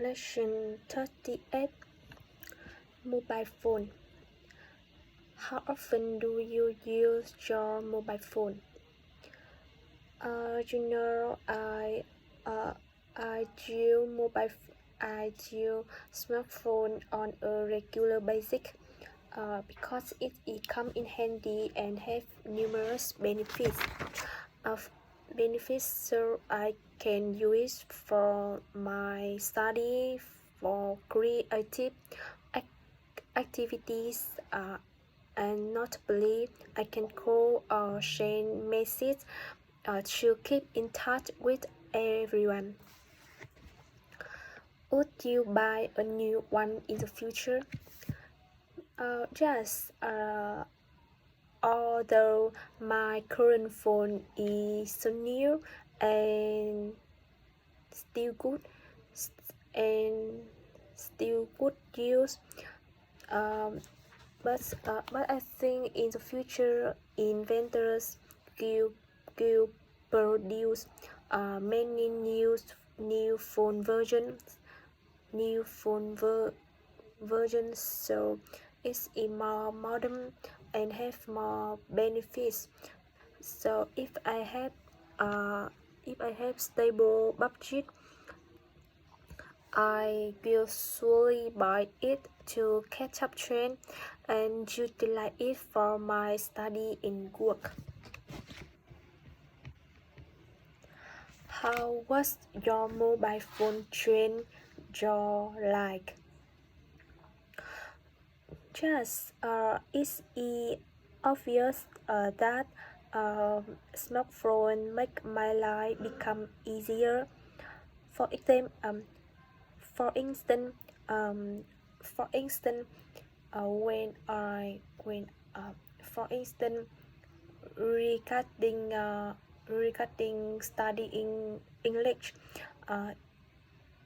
Lesson 38. Mobile phone. How often do you use your mobile phone? I use smartphone on a regular basis because it comes in handy and have numerous benefits. So I can use it for my study, for creative activities, and notably, I can call or send messages to keep in touch with everyone. Would you buy a new one in the future? Yes. Although my current phone is so new and still good use, but I think in the future inventors will produce many new phone versions, so it's more modern and have more benefits. So if I have stable budget, I will surely buy it to catch up trend and utilize it for my study and work. How was your mobile phone trend your like? Just it's obvious that smartphone make my life become easier. For example, for instance, um, for instance, for instance, regarding studying English,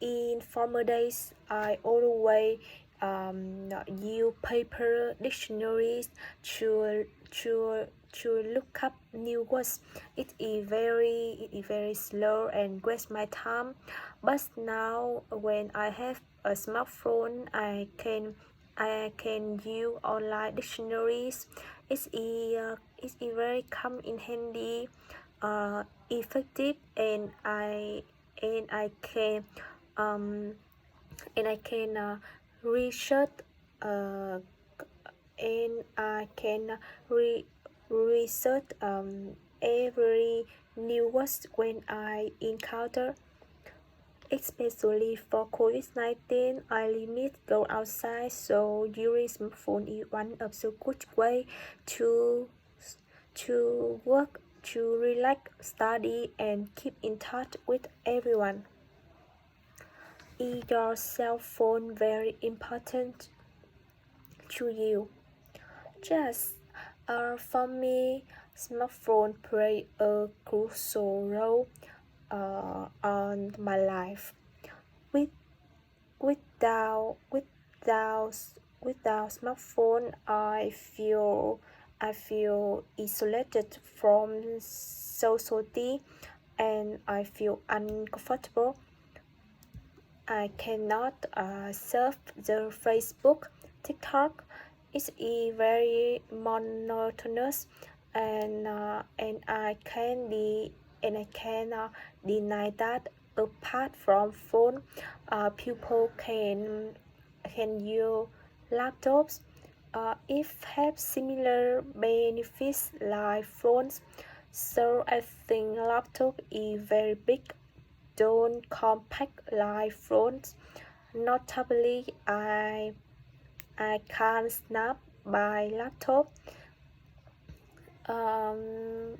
in former days, I always use paper dictionaries to look up new words. It is very slow and waste my time. But now, when I have a smartphone, I can use online dictionaries. It's very come in handy, effective, and I can research and I can research every new words when I encounter. Especially for COVID-19, I limit go outside, so using smartphone is one of the good way to work, to relax, study, and keep in touch with everyone. Is your cell phone very important to you? Yes. For me, smartphone play a crucial role on my life. Without smartphone, I feel isolated from society and I feel uncomfortable. I cannot surf the Facebook, TikTok. It's very monotonous, and I cannot deny that apart from phone, people can use laptops. If have similar benefits like phones, so I think laptop is very big, don't compact like phones. Notably, I can't snap my laptop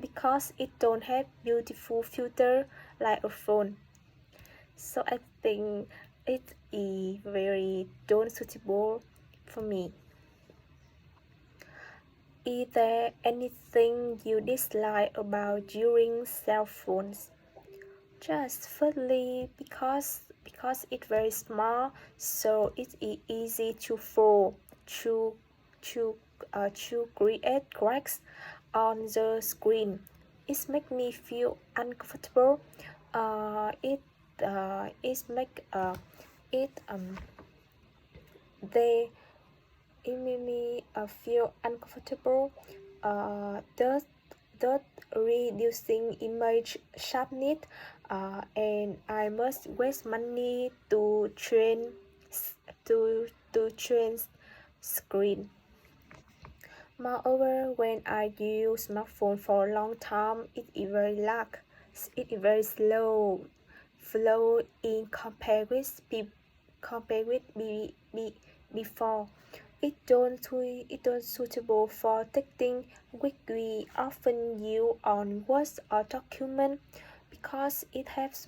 because it don't have beautiful filter like a phone. So I think it is very don't suitable for me. Is there anything you dislike about using cell phones? Just firstly, because it's very small, so it is easy to fall, to create cracks on the screen. It makes me feel uncomfortable. It it they it made me feel uncomfortable. Thus, thus reducing image sharpness, and I must waste money to train to train screen. Moreover, when I use smartphone for a long time, it is very lag. It is very slow in compared with before. It don't suitable for texting, which we often use on words or document because it has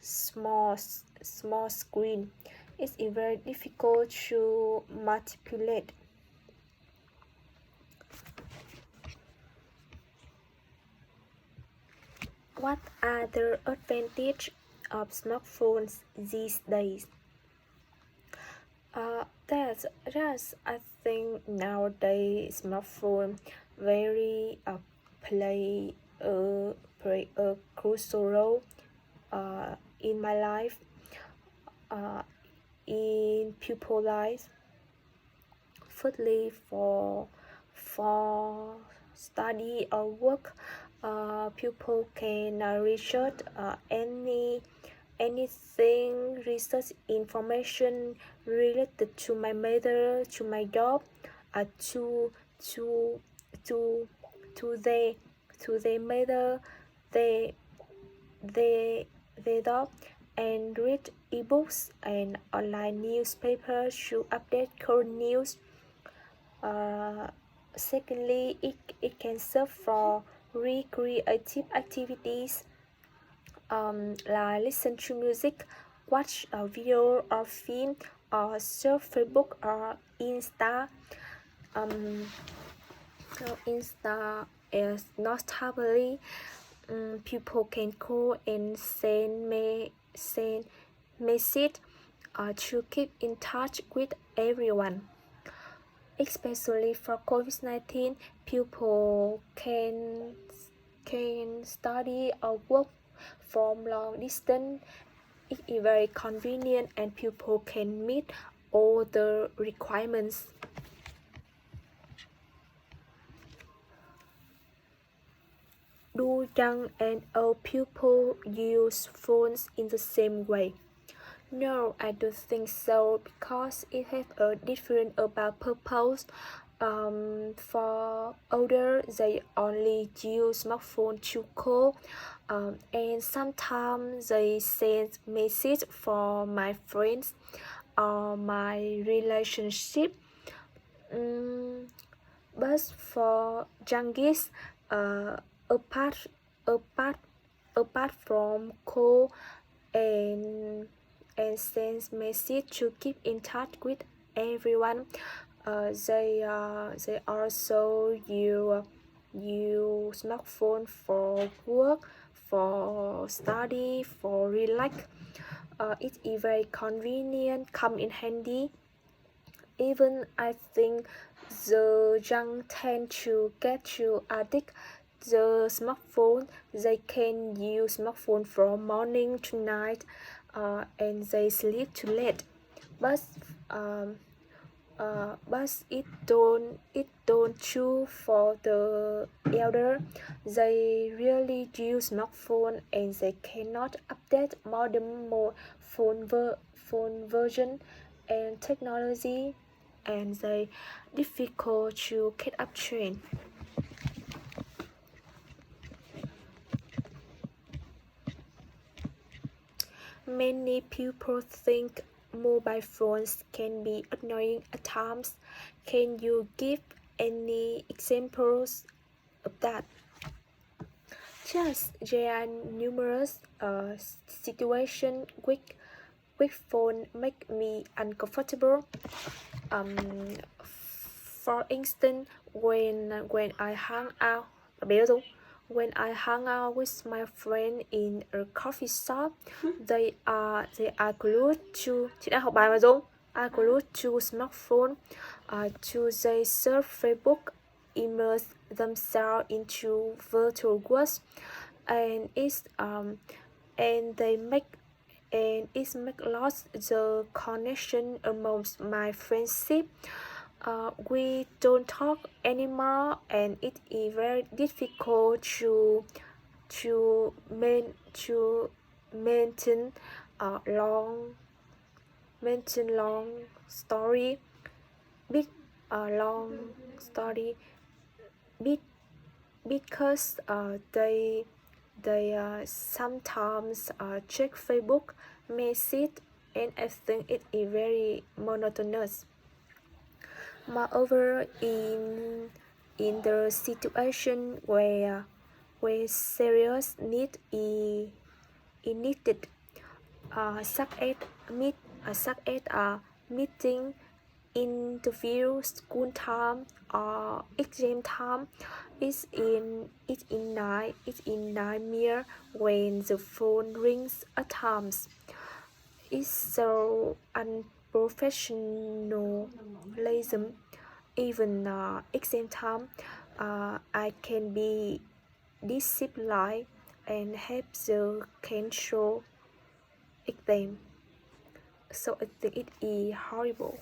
small screen. It's very difficult to manipulate. What are the advantages of smartphones these days? That's I think nowadays smartphone very play a crucial role in my life, in people life. Firstly, for study or work, people can research anything, research information related to my matter, to my job, to to to to their matter, they they job, and read ebooks and online newspapers to update current news. Secondly, it can serve for recreative activities, like listen to music, watch a video or film, or surf Facebook or Insta. Um, Insta is notably, people can call and send message to keep in touch with everyone. Especially for COVID-19, people can study or work from long distance. It is very convenient and people can meet all the requirements. Do young and old people use phones in the same way? No, I don't think so because it has a different about purpose. For older, they only use smartphone to call, and sometimes they send message for my friends or my relationship. But for youngest, apart apart apart from call and send message to keep in touch with everyone, they also use smartphone for work, for study, for relax. It is very convenient, come in handy. Even I think the young tend to get to addict the smartphone. They can use smartphone from morning to night, and they sleep too late. But it don't true for the elder. They really use smartphone and they cannot update modern phone version and technology, and they difficult to keep up trend. Many people think mobile phones can be annoying at times. Can you give any examples of that? Yes, there are numerous situations which phone make me uncomfortable. For instance, when I hang out, when I hang out with my friend in a coffee shop, they are glued to. Chị đang học bài mà Dung. Are glued to smartphone, to they surf Facebook, immerse themselves into virtual worlds, and and they make and it makes lost the connection amongst my friendship. We don't talk anymore, and it is very difficult to main to maintain a long story big long story big because they sometimes check Facebook message, and I think it is very monotonous. Moreover, in the situation where serious need is needed, such as meeting, interview, school time, or exam time, it's in nightmare when the phone rings at times. It's so unprofessionalism. Even exam time, I can be disciplined and have the cancel exam. So I think it is horrible.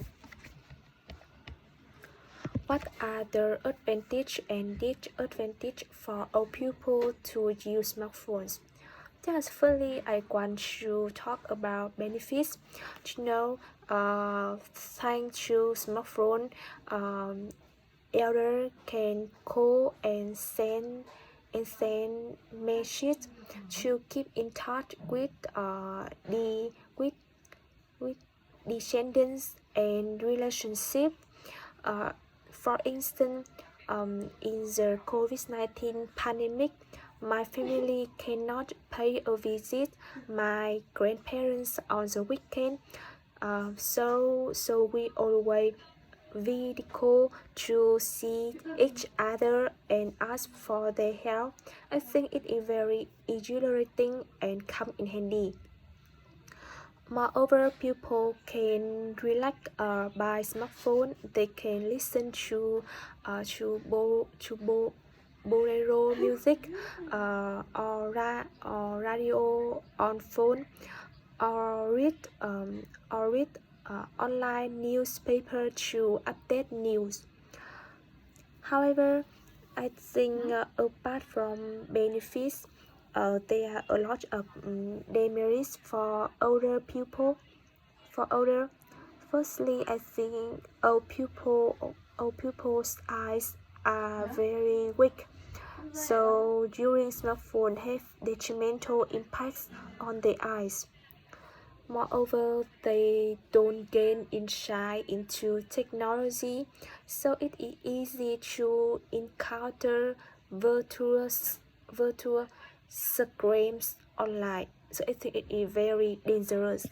What are the advantage and disadvantage for our people to use smartphones? Just firstly, I want to talk about benefits. Thanks to smartphone, elder can call and send messages to keep in touch with with descendants and relationship. For instance, in the COVID-19 pandemic, my family cannot pay a visit my grandparents on the weekend. So we always video call to see each other and ask for their help. I think it is very exhilarating and come in handy. Moreover, people can relax by smartphone. They can listen to bolero music or radio on phone, or read online newspaper to update news. However, I think apart from benefits, there are a lot of demerits for older people. Firstly, I think our pupils' eyes are very weak. So during smartphone have detrimental impacts on their eyes. Moreover, they don't gain insight into technology, so it is easy to encounter virtual scams online. So I think it is very dangerous.